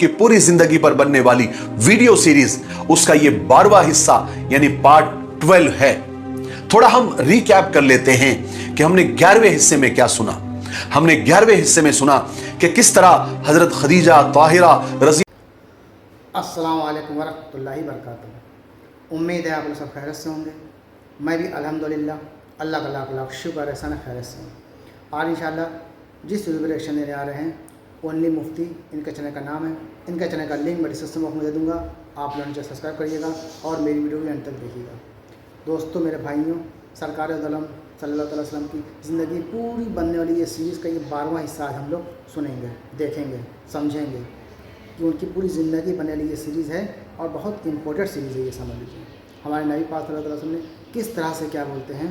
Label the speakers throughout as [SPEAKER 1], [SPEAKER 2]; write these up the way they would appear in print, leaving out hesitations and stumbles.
[SPEAKER 1] की पूरी जिंदगी पर बनने वाली वीडियो सीरीज, उसका ये 12वां हिस्सा यानी पार्ट 12 है। थोड़ा हम रिकैप कर लेते हैं कि हमने 11वें हिस्से में क्या सुना। हमने 11वें हिस्से में सुना कि किस तरह हजरत खदीजा ताहिरा रजी
[SPEAKER 2] अस्सलाम वालेकुम वरहमतुल्लाहि वबरकातुहू। उम्मीद है आप लोग सब खैरियत से होंगे। मैं भी अल्हम्दुलिल्लाह अल्लाह का लाख लाख शुक्र है सन खैरियत से हूँ। आज इंशाअल्लाह जिस वीडियो रिएक्शन देने आ रहे हैं ओनली मुफ्ती, इनके चैनल का नाम है। इनके चैनल का लिंक मैं डिस्क्रिप्शन बॉक्स में दे दूँगा, आप लोग नीचे सब्सक्राइब करिएगा और मेरी वीडियो भी अंत तक देखिएगा। दोस्तों, मेरे भाइयों, सरकार दलम सल्लल्लाहु अलैहि वसल्लम की ज़िंदगी पूरी बनने वाली ये सीरीज़ का ये 12वां हिस्सा आज हम लोग सुनेंगे, देखेंगे, समझेंगे कि उनकी पूरी ज़िंदगी बनने वाली ये सीरीज़ है और बहुत इम्पोर्टेंट सीरीज़ है। ये समझ लीजिए हमारे नबी पाक सल्लल्लाहु अलैहि वसल्लम ने किस तरह से क्या बोलते हैं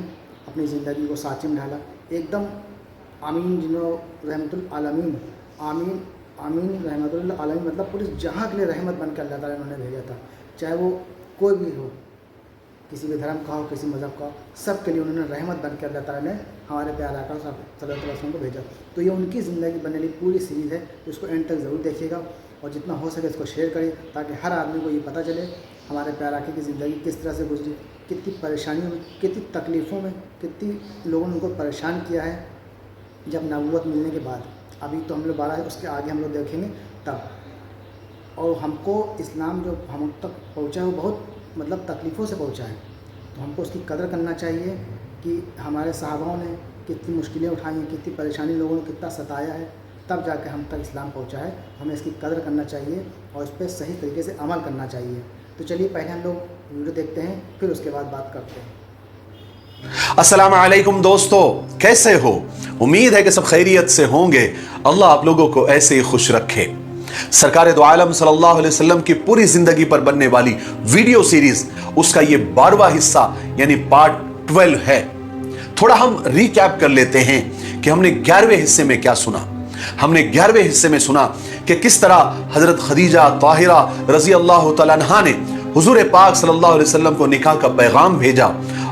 [SPEAKER 2] अपनी ज़िंदगी को साँचे में ढाला। एकदम आमीन जिन्हों रहमतुल आलमीन, आमीन आमीन रहमतुल आलमीन, मतलब पूरी जहाँ के लिए रहमत बन के अल्लाह ताला ने उन्हें भेजा था। चाहे वो कोई भी हो, किसी भी धर्म का हो, किसी मज़हब का हो, सब के लिए उन्होंने रहमत बन के अल्लाह ताला ने हमारे प्यारे आका सल्लल्लाहु अलैहि वसल्लम को भेजा। तो ये उनकी ज़िंदगी बनने वाली पूरी सीरीज़ है। इसको एंड तक ज़रूर देखिएगा और जितना हो सके इसको शेयर करें ताकि हर आदमी को ये पता चले हमारे प्यारे आका की ज़िंदगी किस तरह से गुजरी, कितनी परेशानियों में, कितनी तकलीफ़ों में, कितनी लोगों ने उनको परेशान किया है जब नबूवत मिलने के बाद। अभी तो हम लोग 12 है, उसके आगे हम लोग देखेंगे तब। और हमको इस्लाम जो हम तक पहुँचा है वो बहुत मतलब तकलीफ़ों से पहुँचा है, तो हमको उसकी कदर करना चाहिए कि हमारे सहाबाओं ने कितनी मुश्किलें उठाई हैं, कितनी परेशानी लोगों ने कितना सताया है, तब जाकर हम तक इस्लाम पहुँचा है। हमें इसकी कदर करना चाहिए और इस पर सही तरीके से अमल करना चाहिए। तो चलिए पहले हम लोग वीडियो देखते हैं, फिर उसके बाद बात करते हैं।
[SPEAKER 1] अस्सलाम वालेकुम दोस्तों, कैसे हो? उम्मीद है कि सब खैरियत से होंगे। अल्लाह आप लोगों को ऐसे ही खुश रखे। सरकार दो आलम सल्लल्लाहु अलैहि वसल्लम की पूरी जिंदगी पर बनने वाली वीडियो सीरीज, उसका ये 12वां हिस्सा यानी पार्ट 12 है। थोड़ा हम रिकैप कर लेते हैं कि हमने 11वें हिस्से में क्या सुना। हमने 11वें हिस्से में सुना कि किस तरह हजरत खदीजा ताहिरा रजी अल्लाह तआला अन्हा ने हुजूर पाक सल्लल्लाहु अलैहि वसल्लम को निकाह का पैगाम भेजा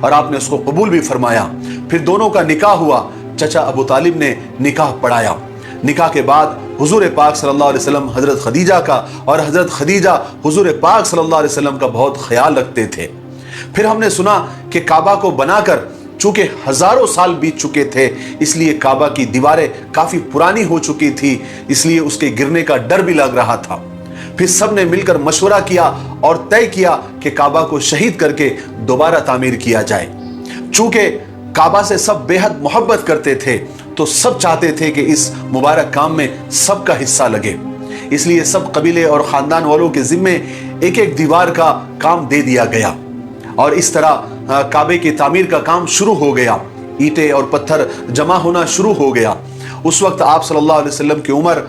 [SPEAKER 1] और आपने उसको कबूल भी फरमाया। फिर दोनों का निकाह हुआ। चचा अबू तालिब ने निकाह पढ़ाया। निकाह के बाद हुजूर पाक सल्लल्लाहु अलैहि वसल्लम हजरत खदीजा का और हजरत खदीजा हुजूर पाक सल्लल्लाहु अलैहि वसल्लम का बहुत ख्याल रखते थे। फिर हमने सुना कि काबा को बनाकर चूंकि हजारों साल बीत चुके थे, इसलिए काबा की दीवारें काफी पुरानी हो चुकी थी, इसलिए उसके गिरने का डर भी लग रहा था। फिर सब ने मिलकर मशवरा किया और तय किया कि काबा को शहीद करके दोबारा तामीर किया जाए। चूंकि काबा से सब बेहद मोहब्बत करते थे, तो सब चाहते थे कि इस मुबारक काम में सबका हिस्सा लगे। इसलिए सब कबीले और खानदान वालों के जिम्मे एक एक दीवार का काम दे दिया गया और इस तरह काबे की तामीर का काम शुरू हो गया। ईंटें और पत्थर जमा होना शुरू हो गया। उस वक्त आप सल्लल्लाहु अलैहि वसल्लम की उम्र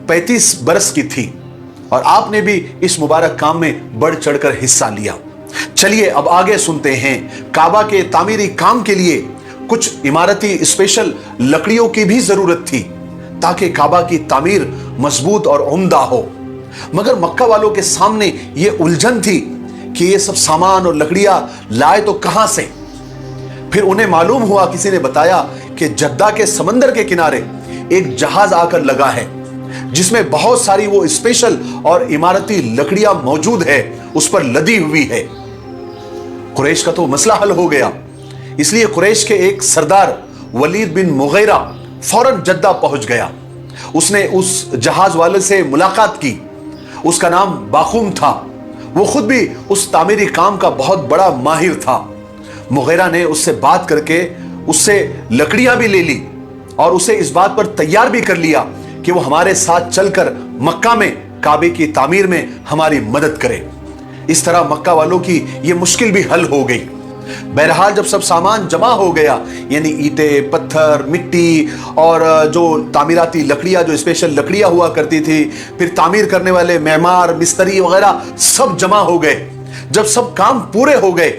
[SPEAKER 1] 35 बरस की थी और आपने भी इस मुबारक काम में बढ़ चढ़कर हिस्सा लिया। चलिए अब आगे सुनते हैं। काबा के तामीरी काम के लिए कुछ इमारती स्पेशल लकड़ियों की भी जरूरत थी ताकि काबा की तामीर मजबूत और उम्दा हो। मगर मक्का वालों के सामने यह उलझन थी कि ये सब सामान और लकड़ियां लाए तो कहां से। फिर उन्हें मालूम हुआ, किसी ने बताया कि जद्दा के समंदर के किनारे एक जहाज आकर लगा है जिसमें बहुत सारी वो स्पेशल और इमारती लकड़ियां मौजूद है, उस पर लदी हुई है। कुरैश का तो मसला हल हो गया। इसलिए कुरैश के एक सरदार वलीद बिन मुगीरा फौरन जद्दा पहुंच गया। उसने उस जहाज वाले से मुलाकात की। उसका नाम बाखूम था। वो खुद भी उस तामीरी काम का बहुत बड़ा माहिर था। मुगीरा ने उससे बात करके उससे लकड़ियां भी ले ली और उसे इस बात पर तैयार भी कर लिया कि वो हमारे साथ चलकर मक्का में काबे की तामीर में हमारी मदद करे। इस तरह मक्का वालों की ये मुश्किल भी हल हो गई। बहरहाल जब सब सामान जमा हो गया, यानी ईंटें, पत्थर, मिट्टी और जो तामीराती लकड़ियां, जो स्पेशल लकड़ियां हुआ करती थी, फिर तामीर करने वाले मेहमान, मिस्त्री वगैरह सब जमा हो गए। जब सब काम पूरे हो गए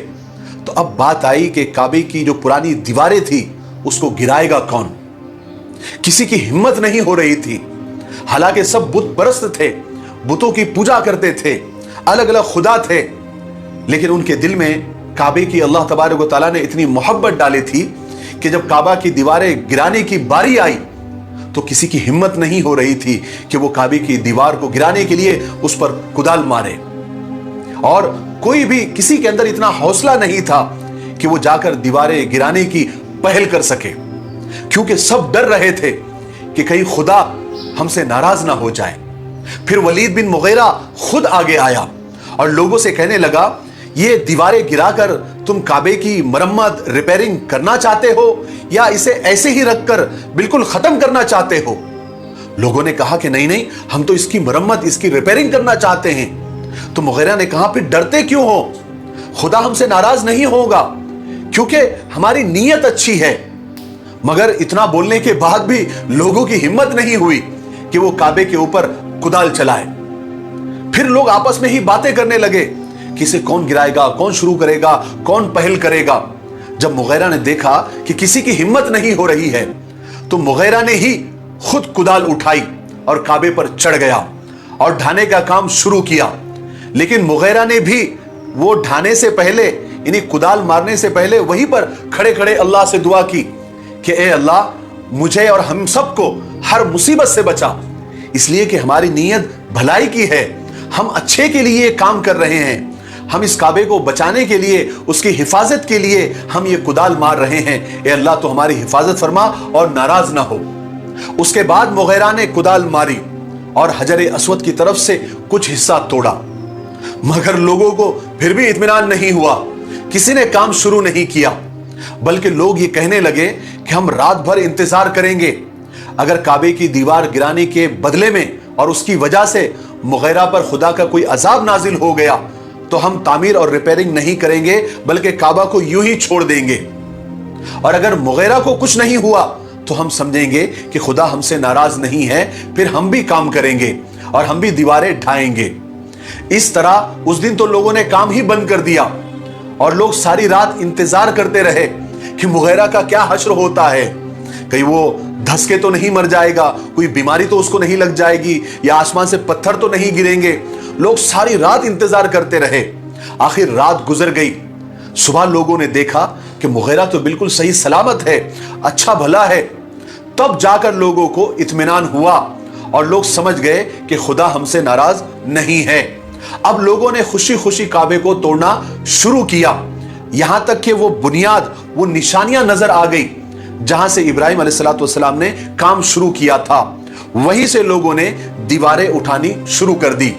[SPEAKER 1] तो अब बात आई कि काबे की जो पुरानी दीवारें थी उसको गिराएगा कौन। किसी की हिम्मत नहीं हो रही थी। हालांकि सब बुत परस्त थे, बुतों की पूजा करते थे, अलग अलग खुदा थे, लेकिन उनके दिल में काबे की अल्लाह तबारक व तआला ने इतनी मोहब्बत डाली थी कि जब काबा की दीवारें गिराने की बारी आई तो किसी की हिम्मत नहीं हो रही थी कि वो काबे की दीवार को गिराने के लिए उस पर कुदाल मारे, और कोई भी किसी के अंदर इतना हौसला नहीं था कि वो जाकर दीवारें गिराने की पहल कर सके, क्योंकि सब डर रहे थे कि कहीं खुदा हमसे नाराज ना हो जाए। फिर वलीद बिन मुगीरा खुद आगे आया और लोगों से कहने लगा, ये दीवारें गिराकर तुम काबे की मरम्मत रिपेयरिंग करना चाहते हो या इसे ऐसे ही रखकर बिल्कुल खत्म करना चाहते हो? लोगों ने कहा कि नहीं नहीं, हम तो इसकी मरम्मत, इसकी रिपेयरिंग करना चाहते हैं। तो मुगीरा ने कहा, फिर डरते क्यों हो? खुदा हमसे नाराज नहीं होगा क्योंकि हमारी नीयत अच्छी है। मगर इतना बोलने के बाद भी लोगों की हिम्मत नहीं हुई कि वो काबे के ऊपर कुदाल चलाए। फिर लोग आपस में ही बातें करने लगे कि इसे कौन गिराएगा, कौन शुरू करेगा, कौन पहल करेगा। जब मुगीरा ने देखा कि किसी की हिम्मत नहीं हो रही है तो मुगीरा ने ही खुद कुदाल उठाई और काबे पर चढ़ गया और ढाने का काम शुरू किया। लेकिन मुगीरा ने भी वो ढाने से पहले, यानी कुदाल मारने से पहले, वहीं पर खड़े खड़े अल्लाह से दुआ की कि ए अल्लाह, मुझे और हम सबको हर मुसीबत से बचा, इसलिए कि हमारी नीयत भलाई की है, हम अच्छे के लिए काम कर रहे हैं, हम इस काबे को बचाने के लिए, उसकी हिफाजत के लिए हम ये कुदाल मार रहे हैं। ए अल्लाह, तो हमारी हिफाजत फरमा और नाराज ना हो। उसके बाद मुगीरा ने कुदाल मारी और हजर अस्वद की तरफ से कुछ हिस्सा तोड़ा, मगर लोगों को फिर भी इत्मीनान नहीं हुआ, किसी ने काम शुरू नहीं किया, बल्कि लोग ये कहने लगे कि हम रात भर इंतजार करेंगे, अगर काबे की दीवार गिराने के बदले में और उसकी वजह से मुगीरा पर खुदा का कोई अजाब नाजिल हो गया तो हम तामीर और रिपेयरिंग नहीं करेंगे, बल्कि काबा को यूं ही छोड़ देंगे, और अगर मुगीरा को कुछ नहीं हुआ तो हम समझेंगे कि खुदा हमसे नाराज नहीं है, फिर हम भी काम करेंगे और हम भी दीवारें ढाएंगे। इस तरह उस दिन तो लोगों ने काम ही बंद कर दिया और लोग सारी रात इंतजार करते रहे कि मुगीरा का क्या हश्र होता है, कहीं वो धस के तो नहीं मर जाएगा, कोई बीमारी तो उसको नहीं लग जाएगी, या आसमान से पत्थर तो नहीं गिरेंगे। लोग सारी रात इंतजार करते रहे। आखिर रात गुजर गई, सुबह लोगों ने देखा कि मुगीरा तो बिल्कुल सही सलामत है, अच्छा भला है। तब जाकर लोगों को इत्मीनान हुआ और लोग समझ गए कि खुदा हमसे नाराज नहीं है। अब लोगों ने खुशी खुशी काबे को तोड़ना शुरू किया, यहां तक कि वो बुनियाद, वो निशानियां नजर आ गई जहां से इब्राहिम अलैहिस्सलाम ने काम शुरू किया था। वहीं से लोगों ने दीवारें उठानी शुरू कर दी।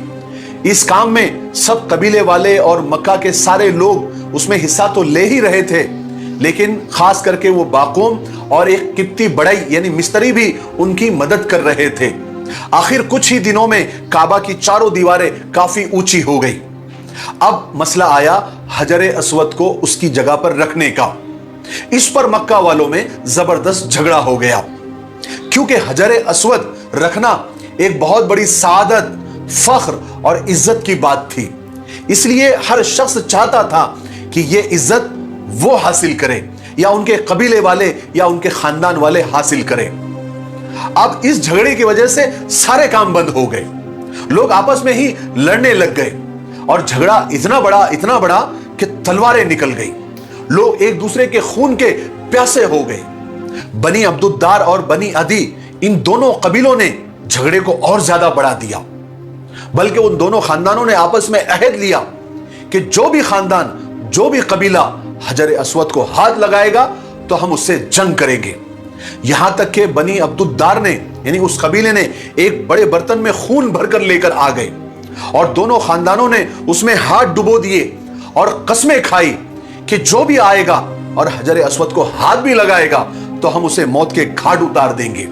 [SPEAKER 1] इस काम में सब कबीले वाले और मक्का के सारे लोग उसमें हिस्सा तो ले ही रहे थे, लेकिन खास करके वो बाकूम और एक किप्ती बड़ई यानी मिस्त्री भी उनकी मदद कर रहे थे। आखिर कुछ ही दिनों में काबा की चारों दीवारें काफी ऊंची हो गई। अब मसला आया हजर अस्वद को उसकी जगह पर रखने का। इस पर मक्का वालों में जबरदस्त झगड़ा हो गया, क्योंकि हजर अस्वद रखना एक बहुत बड़ी सादत, फख्र और इज्जत की बात थी। इसलिए हर शख्स चाहता था कि यह इज्जत वो हासिल करे या उनके कबीले वाले या उनके खानदान वाले हासिल करें। अब इस झगड़े की वजह से सारे काम बंद हो गए, लोग आपस में ही लड़ने लग गए और झगड़ा इतना बड़ा कि तलवारें निकल गई। लोग एक दूसरे के खून के प्यासे हो गए। बनी अब्दुद्दार और बनी अदी, इन दोनों कबीलों ने झगड़े को और ज्यादा बढ़ा दिया, बल्कि उन दोनों खानदानों ने आपस में अहद लिया कि जो भी खानदान, जो भी कबीला हजर अस्वद को हाथ लगाएगा तो हम उससे जंग करेंगे। यहां तक कि बनी अब्दुद्दार ने, यानी उस कबीले ने, एक बड़े बर्तन में खून भरकर लेकर आ गए और दोनों खानदानों ने उसमें हाथ डुबो दिए और कस्में खाई कि जो भी आएगा और हजर अस्वद को हाथ भी लगाएगा तो हम उसे मौत के घाट उतार देंगे।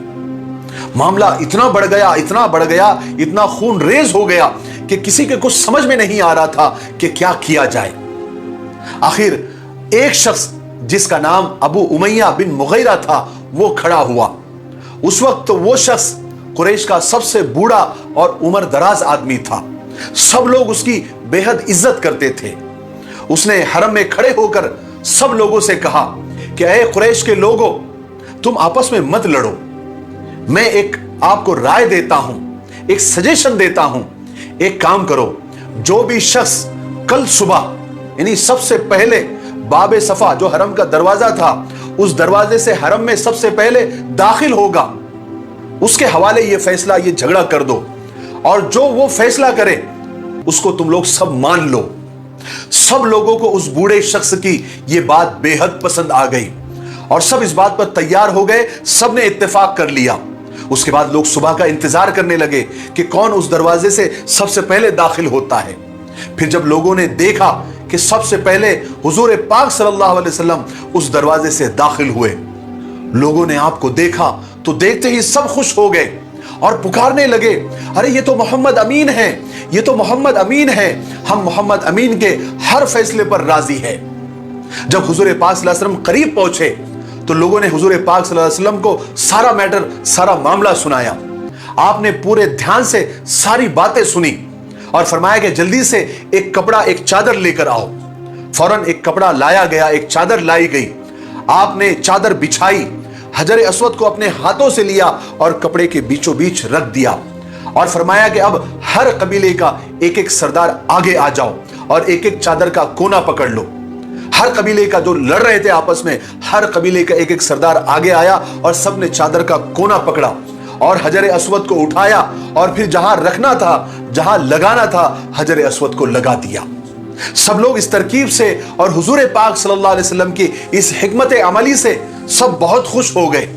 [SPEAKER 1] मामला इतना बढ़ गया, इतना खून रेज हो गया कि किसी के कुछ समझ में नहीं आ रहा था कि क्या किया जाए। आखिर एक शख्स जिसका नाम अबू उमैया बिन मुगीरा था वो खड़ा हुआ। उस वक्त वो शख्स कुरैश का सबसे बूढ़ा और उम्र दराज आदमी था। सब लोग उसकी बेहद इज्जत करते थे। उसने हरम में खड़े होकर सब लोगों से कहा कि ऐ कुरैश के लोगों, तुम आपस में मत लड़ो, मैं एक आपको राय देता हूं, एक सजेशन देता हूं। एक काम करो, जो भी शख्स कल सुबह, यानी सबसे पहले बाबे सफा जो हरम का दरवाजा था, उस दरवाजे से हरम में सबसे पहले दाखिल होगा, उसके हवाले ये फैसला, ये झगड़ा कर दो, और जो वो फैसला करे उसको तुम लोग सब मान लो। सब लोगों को उस बूढ़े शख्स की ये बात बेहद पसंद आ गई और सब इस बात पर तैयार हो गए, सब ने इत्तेफाक कर लिया। उसके बाद लोग सुबह का इंतजार करने लगे कि कौन उस दरवाजे से सबसे पहले दाखिल होता है। फिर जब लोगों ने देखा कि सबसे पहले हुजूर पाक सल्लल्लाहु अलैहि वसल्लम उस दरवाजे से दाखिल हुए, लोगों ने आपको देखा तो देखते ही सब खुश हो गए और पुकारने लगे, अरे ये तो मोहम्मद अमीन है, ये तो मोहम्मद अमीन है, हम मोहम्मद अमीन के हर फैसले पर राजी है। जब हुजूर पाक सल्लल्लाहु अलैहि वसल्लम करीब पहुंचे तो लोगों ने हुजूर पाक सल्लल्लाहु अलैहि वसल्लम को सारा मैटर, सारा मामला सुनाया। आपने पूरे ध्यान से सारी बातें सुनी और फरमाया कि जल्दी से एक कपड़ा, एक चादर लेकर आओ। फौरन एक कपड़ा लाया गया, एक चादर लाई गई। आपने चादर बिछाई, हजर अस्वद को अपने हाथों से लिया और कपड़े के बीचों बीच रख दिया और फरमाया कि अब हर कबीले का एक एक सरदार आगे आ जाओ और एक एक चादर का कोना पकड़ लो। हर कबीले का जो लड़ रहे थे आपस में, हर कबीले का एक एक सरदार आगे आया और सबने चादर का कोना पकड़ा और हजर अस्वद को उठाया और फिर जहां रखना था, जहां लगाना था, हजर अस्वद को लगा दिया। सब लोग इस तरकीब से और हुजूर पाक सल्लल्लाहु अलैहि वसल्लम की इस हिकमत अमली से सब बहुत खुश हो गए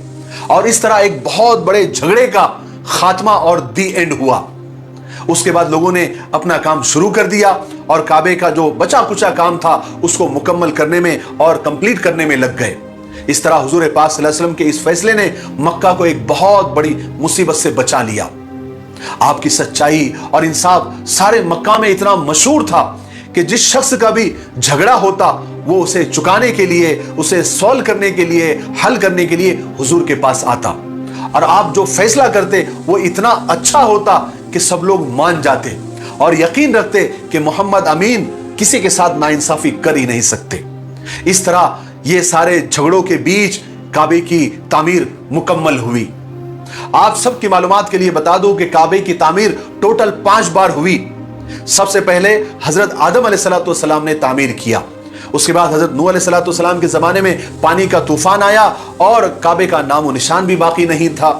[SPEAKER 1] और इस तरह एक बहुत बड़े झगड़े का खात्मा और दी एंड हुआ। उसके बाद लोगों ने अपना काम शुरू कर दिया और काबे का जो बचा कुचा काम था उसको मुकम्मल करने में और कंप्लीट करने में लग गए। इस तरह हुजूर पाक सल्लल्लाहु अलैहि वसल्लम के इस फैसले ने मक्का को एक बहुत बड़ी मुसीबत से बचा लिया। आपकी सच्चाई और इंसाफ सारे मक्का में इतना मशहूर था कि जिस शख्स का भी झगड़ा होता वो उसे चुकाने के लिए, उसे सॉल्व करने के लिए, हल करने के लिए हुजूर के पास आता और आप जो फैसला करते वो इतना अच्छा होता कि सब लोग मान जाते और यकीन रखते कि मोहम्मद अमीन किसी के साथ नाइंसाफी कर ही नहीं सकते। इस तरह ये सारे झगड़ों के बीच काबे की तामीर मुकम्मल हुई। आप सबकी मालूमात के लिए बता दूं कि काबे की तामीर टोटल 5 बार हुई। सबसे पहले हजरत आदम अलैहिस्सलाम ने तामीर किया, उसके बाद हजरत नूह अलैहिस्सलाम के जमाने में पानी का तूफान आया और काबे का नामो निशान भी बाकी नहीं था।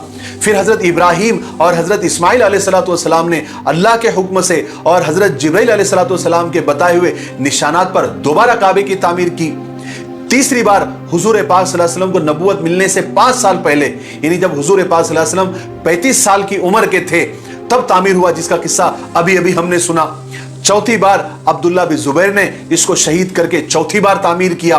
[SPEAKER 1] फिर हजरत इब्राहिम और हजरत इस्माइल अलैहिस्सलाम ने अल्लाह के हुक्म से और हजरत जिब्राइल अलैहिस्सलाम के बताए हुए निशानात पर दोबारा काबे की तामीर की। तीसरी बार हुजूर पाक सल्लल्लाहु अलैहि वसल्लम को नबूवत मिलने से 5 साल पहले, यानी जब हुजूर पाक सल्लल्लाहु अलैहि वसल्लम 35 साल की उम्र के थे तब तामीर हुआ, जिसका किस्सा अभी अभी हमने सुना। चौथी बार अब्दुल्ला बिन जुबैर ने इसको शहीद करके चौथी बार तामीर किया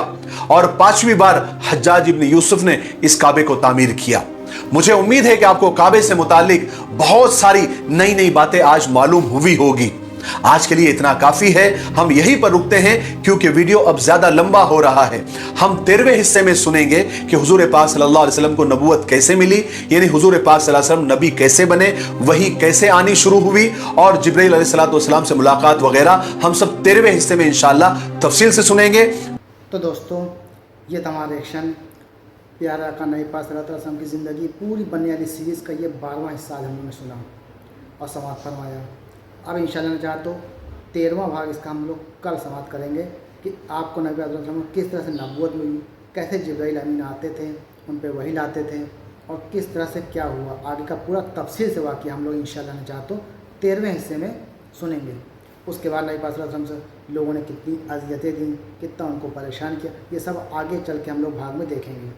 [SPEAKER 1] और 5वीं बार हज्जाज इब्न यूसुफ ने इस काबे को तामीर किया। मुझे उम्मीद है कि आपको काबे से मुतालिक बहुत सारी नई नई बातें आज मालूम हुई होगी। आज के लिए इतना काफी है, हम यहीं पर रुकते हैं क्योंकि वीडियो अब ज्यादा लंबा हो रहा है। हम 13वें हिस्से में सुनेंगे कि हुजूर पाक सल्लल्लाहु अलैहि वसल्लम को नबूवत कैसे मिली, यानी हुजूर पाक सल्लल्लाहु अलैहि वसल्लम नबी कैसे बने, वही कैसे आनी शुरू हुई और जिब्राइल अलैहिस्सलाम से मुलाकात वगैरह हम सब 13वें हिस्से में इंशाअल्लाह तफसील से सुनेंगे।
[SPEAKER 2] तो दोस्तों, ये तमाम रिएक्शन प्यारा का नबी पाक सल्लल्लाहु अलैहि वसल्लम की ज़िंदगी पूरी बनने वाली सीरीज़ का ये 12वां हिस्सा हम लोगों ने सुना और समाप्त फरमाया। अब इंशाअल्लाह ने चाहा तो 13वां भाग इसका हम लोग कल समाप्त करेंगे कि आपको नबी पाक सल्लल्लाहु अलैहि वसल्लम को किस तरह से नबूवत मिली, कैसे जिब्राइल अमीन आते थे, उन पर वही लाते थे और किस तरह से क्या हुआ, आगे का पूरा तफसील से वाक़या हम लोग इंशाअल्लाह ने चाहा तो 13वें हिस्से में सुनेंगे। उसके बाद नबी पाक सल्लल्लाहु अलैहि वसल्लम से लोगों ने कितनी अज़ियतें दी, कितना उनको परेशान किया, ये सब आगे चल के हम लोग भाग में देखेंगे।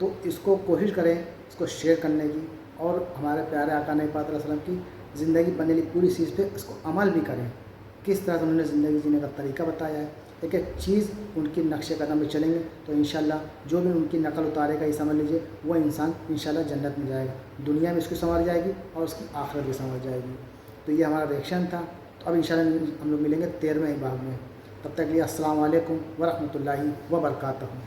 [SPEAKER 2] तो इसको कोशिश करें इसको शेयर करने की और हमारे प्यारे आका नबी पाक सल्लल्लाहु अलैहि वसल्लम की ज़िंदगी बनने वाली पूरी चीज़ पे इसको अमल भी करें। किस तरह से उन्होंने ज़िंदगी जीने का तरीका बताया है, एक एक चीज़ उनकी नक्शे कदम में चलेंगे तो इंशाअल्लाह जो भी उनकी नकल उतारेगा, ये समझ लीजिए वो इंसान इंशाअल्लाह जन्नत में जाएगा, दुनिया में इसकी संवर जाएगी और उसकी आखिरत भी संवर जाएगी। तो ये हमारा रिएक्शन था। तो अब इंशाअल्लाह हम लोग मिलेंगे 13वें भाग में। तब तक के लिए अस्सलाम वालेकुम व रहमतुल्लाहि व बरकातहू।